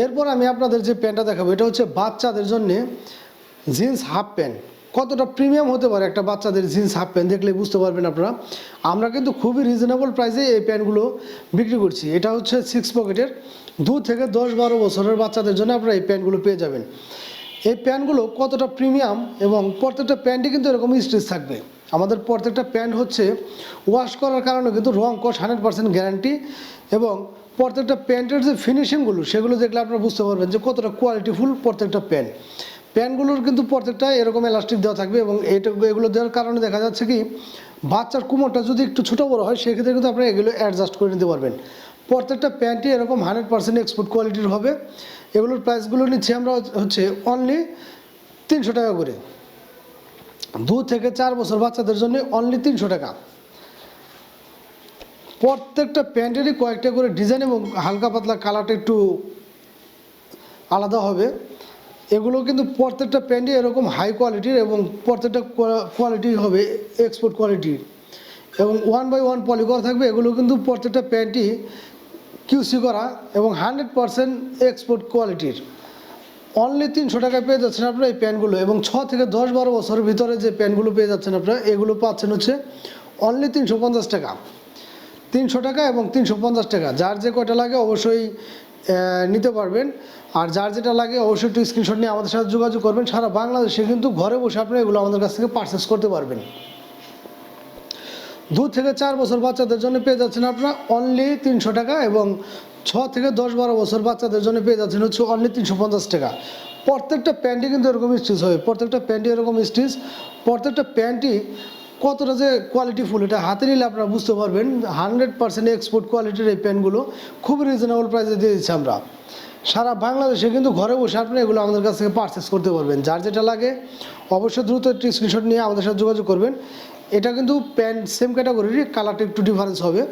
এরপর আমি আপনাদের যে প্যান্টটা দেখাবো এটা হচ্ছে বাচ্চাদের জন্য জিন্স হাফ প্যান্ট। কতটা প্রিমিয়াম হতে পারে একটা বাচ্চাদের জিন্স হাফ প্যান্ট দেখলে বুঝতে পারবেন আপনারা। আমরা কিন্তু খুবই রিজনেবল প্রাইসে এই প্যান্টগুলো বিক্রি করছি। এটা হচ্ছে 6 পকেটের, 2 থেকে 10-12 বছরের বাচ্চাদের জন্য আপনারা এই প্যান্টগুলো পেয়ে যাবেন। এই প্যান্টগুলো কতটা প্রিমিয়াম এবং প্রত্যেকটা প্যান্টই কিন্তু এরকম স্টিচ থাকবে। আমাদের প্রত্যেকটা প্যান্ট হচ্ছে ওয়াশ করার কারণে কিন্তু রং কস 100% গ্যারান্টি, এবং প্রত্যেকটা প্যান্টের যে ফিনিশিংগুলো সেগুলো দেখলে আপনারা বুঝতে পারবেন যে কতটা কোয়ালিটিফুল প্রত্যেকটা প্যান্ট। প্যান্টগুলোর কিন্তু প্রত্যেকটা এরকম এলাস্টিক দেওয়া থাকবে, এবং এগুলো দেওয়ার কারণে দেখা যাচ্ছে কি বাচ্চার কোমরটা যদি একটু ছোটো বড়ো হয় সেক্ষেত্রে কিন্তু আপনারা এগুলো অ্যাডজাস্ট করে নিতে পারবেন। প্রত্যেকটা প্যান্টই এরকম 100% এক্সপোর্ট কোয়ালিটির হবে। এগুলোর প্রাইসগুলো নিচ্ছি আমরা হচ্ছে অনলি 300 টাকা করে। 2 থেকে 4 বছর বাচ্চাদের জন্য অনলি 300 টাকা। প্রত্যেকটা প্যান্টেরই কয়েকটা করে ডিজাইন এবং হালকা পাতলা কালারটা একটু আলাদা হবে। এগুলো কিন্তু প্রত্যেকটা প্যান্টই এরকম হাই কোয়ালিটির, এবং প্রত্যেকটা কোয়ালিটি হবে এক্সপোর্ট কোয়ালিটির, এবং 1/1 পলি করা থাকবে। এগুলো কিন্তু প্রত্যেকটা প্যান্টই কিউসি করা এবং 100% এক্সপোর্ট কোয়ালিটির। অনলি 300 টাকায় পেয়ে যাচ্ছেন আপনারা এই প্যান্টগুলো, এবং 6 থেকে 10-12 বছরের ভিতরে যে প্যান্টগুলো পেয়ে যাচ্ছেন আপনারা এগুলো পাচ্ছেন হচ্ছে অনলি 350 টাকা। 300 টাকা এবং 350 টাকা, যার যে কয়টা লাগে অবশ্যই নিতে পারবেন। আর যার যেটা লাগে অবশ্যই একটু স্ক্রিনশট নিয়ে আমাদের সাথে যোগাযোগ করবেন। সারা বাংলাদেশে কিন্তু ঘরে বসে আপনারা এগুলো আমাদের কাছ থেকে পারচেস করতে পারবেন। 2 থেকে 4 বছর বাচ্চাদের জন্য পেয়ে যাচ্ছেন আপনারা অনলি 300 টাকা, এবং 6 থেকে 10-12 বছর বাচ্চাদের জন্য পেয়ে যাচ্ছেন হচ্ছে অনলি 350 টাকা। প্রত্যেকটা প্যান্টই কিন্তু এরকম স্টিচ হবে, প্রত্যেকটা প্যান্টই এরকম স্টিচ। প্রত্যেকটা প্যান্টই কতটা যে কোয়ালিটিফুল এটা হাতে নিলে আপনারা বুঝতে পারবেন। 100% এক্সপোর্ট কোয়ালিটির এই প্যান্টগুলো খুব রিজনেবল প্রাইসে দিয়ে দিচ্ছি আমরা। সারা বাংলাদেশে কিন্তু ঘরে বসে আপনারা এগুলো আমাদের কাছ থেকে পারচেস করতে পারবেন। যার যেটা লাগে অবশ্যই দ্রুত একটি স্ক্রিনশট নিয়ে আমাদের সাথে যোগাযোগ করবেন। এটা কিন্তু প্যান্ট সেম ক্যাটাগরির, কালারটা একটু ডিফারেন্স হবে।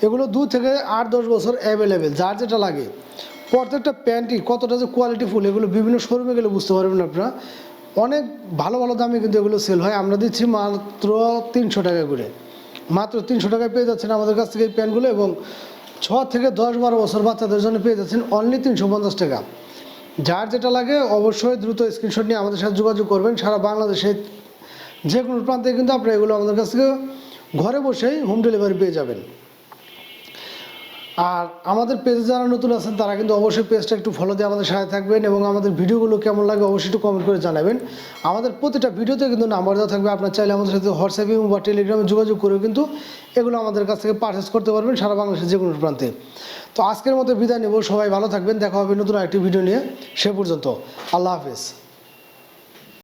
এগুলো 2 থেকে 8-10 বছর অ্যাভেলেবেল, যার যেটা লাগে। প্রত্যেকটা প্যান্টই কতটা যে কোয়ালিটিফুল এগুলো বিভিন্ন শোরুমে গেলে বুঝতে পারবেন আপনারা। অনেক ভালো ভালো দামে কিন্তু এগুলো সেল হয়। আমরা দিচ্ছি মাত্র 300 টাকা করে। মাত্র 300 টাকায় পেয়ে যাচ্ছেন আমাদের কাছ থেকে এই প্যান্টগুলো, এবং 6 থেকে 10-12 বছর বাচ্চাদের জন্য পেয়ে যাচ্ছেন অনলি 350 টাকা। যার যেটা লাগে অবশ্যই দ্রুত স্ক্রিনশট নিয়ে আমাদের সাথে যোগাযোগ করবেন। সারা বাংলাদেশে যে কোনো প্রান্তে কিন্তু আপনারা এগুলো আমাদের কাছ থেকে ঘরে বসেই হোম ডেলিভারি পেয়ে যাবেন। আর আমাদের পেজে যারা নতুন আছেন তারা কিন্তু অবশ্যই পেজটা একটু ফলো দিয়ে আমাদের সাথে থাকবেন, এবং আমাদের ভিডিওগুলো কেমন লাগে অবশ্যই একটু কমেন্ট করে জানাবেন। আমাদের প্রতিটা ভিডিওতে কিন্তু নাম্বার দেওয়া থাকবে, আপনার চাইলে আমাদের সাথে হোয়াটসঅ্যাপে বা টেলিগ্রামে যোগাযোগ করেও কিন্তু এগুলো আমাদের কাছ থেকে পারচেস করতে পারবেন সারা বাংলাদেশের যে কোনো প্রান্তে। তো আজকের মতো বিদায় নেব, সবাই ভালো থাকবেন, দেখা হবে নতুন আরেকটি ভিডিও নিয়ে। সে পর্যন্ত আল্লাহ হাফেজ।